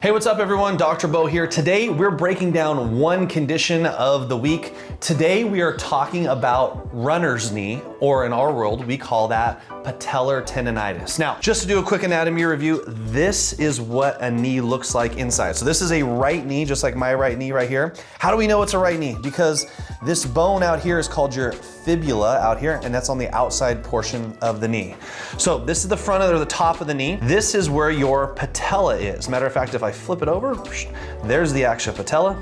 Hey, what's up everyone? DoctorBeau here. Today we're breaking down one condition of the week. Today we are talking about runner's knee, or in our world we call that patellar tendonitis. Now, just to do a quick anatomy review, this is what a knee looks like inside. So this is a right knee, just like my right knee right here. How do we know it's a right knee? Because this bone out here is called your fibula out here, and that's on the outside portion of the knee. So this is the front or the top of the knee. This is where your patella is. Matter of fact, if I flip it over, there's the actual patella.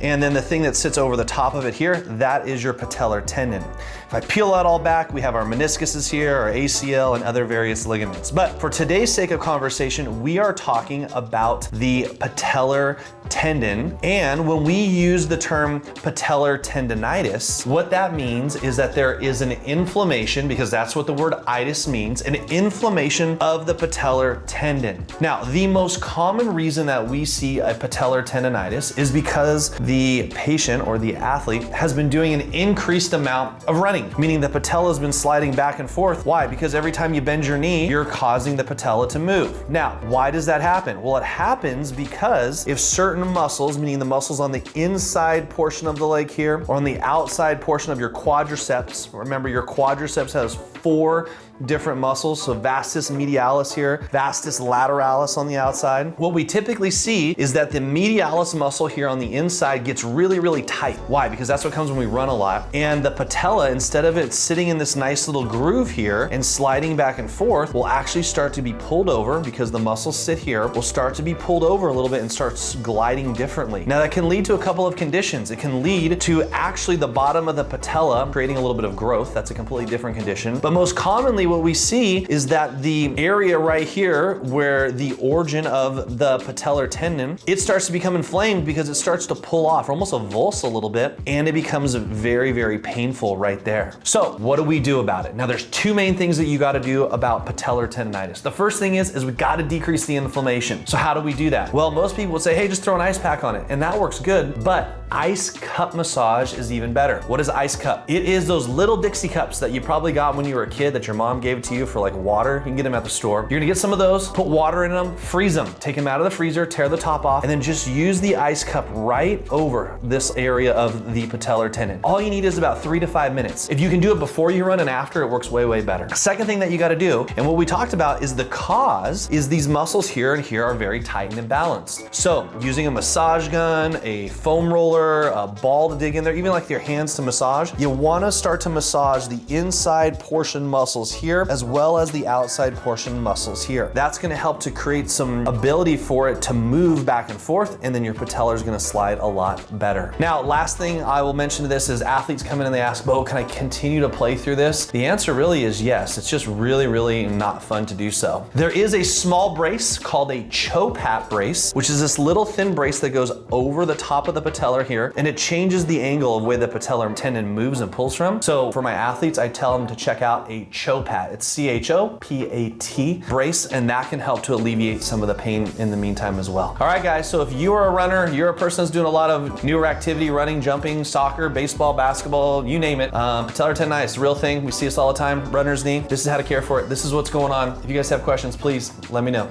And then the thing that sits over the top of it here, that is your patellar tendon. If I peel that all back, we have our meniscuses here, our ACL, and other various ligaments. But for today's sake of conversation, we are talking about the patellar tendon. And when we use the term patellar tendonitis, what that means is that there is an inflammation, because that's what the word itis means, an inflammation of the patellar tendon. Now, the most common reason that we see a patellar tendonitis is because the patient or the athlete has been doing an increased amount of running, meaning the patella has been sliding back and forth. Why? Because every time you bend your knee, you're causing the patella to move. Now, why does that happen? Well, it happens because if certain muscles, meaning the muscles on the inside portion of the leg here, or on the outside portion of your quadriceps, remember your quadriceps has 4 different muscles, so vastus medialis here, vastus lateralis on the outside. What we typically see is that the medialis muscle here on the inside gets really, really tight. Why? Because that's what comes when we run a lot. And the patella, instead of it sitting in this nice little groove here and sliding back and forth, will actually start to be pulled over, because the muscles sit here, will start to be pulled over a little bit and starts gliding differently. Now that can lead to a couple of conditions. It can lead to actually the bottom of the patella creating a little bit of growth. That's a completely different condition. But most commonly what we see is that the area right here where the origin of the patellar tendon, it starts to become inflamed because it starts to pull off, almost avulse a little bit, and it becomes very, very painful right there. So what do we do about it? Now there's 2 main things that you got to do about patellar tendonitis. The first thing is we got to decrease the inflammation. So how do we do that? Well, most people would say, hey, just throw an ice pack on it, and that works good, but ice cup massage is even better. What is ice cup? It is those little Dixie cups that you probably got when you were a kid that your mom gave to you for like water. You can get them at the store. You're gonna get some of those, put water in them, freeze them, take them out of the freezer, tear the top off, and then just use the ice cup right over this area of the patellar tendon. All you need is about 3 to 5 minutes. If you can do it before you run and after, it works way, way better. Second thing that you gotta do, and what we talked about is the cause, is these muscles here and here are very tight and imbalanced. So using a massage gun, a foam roller, a ball to dig in there, even like your hands to massage, you wanna start to massage the inside portion muscles here as well as the outside portion muscles here. That's gonna help to create some ability for it to move back and forth, and then your patella is gonna slide a lot better. Now, last thing I will mention to this is athletes come in and they ask, Beau, can I continue to play through this? The answer really is yes. It's just really, really not fun to do so. There is a small brace called a CHOPAT brace, which is this little thin brace that goes over the top of the patellar here, and it changes the angle of where the patellar tendon moves and pulls from. So for my athletes, I tell them to check out a CHOPAT. It's CHOPAT brace, and that can help to alleviate some of the pain in the meantime as well. All right, guys, so if you are a runner, you're a person that's doing a lot of newer activity, running, jumping, soccer, baseball, basketball, you name it, patellar tendonitis, real thing. We see this all the time, runner's knee. This is how to care for it. This is what's going on. If you guys have questions, please let me know.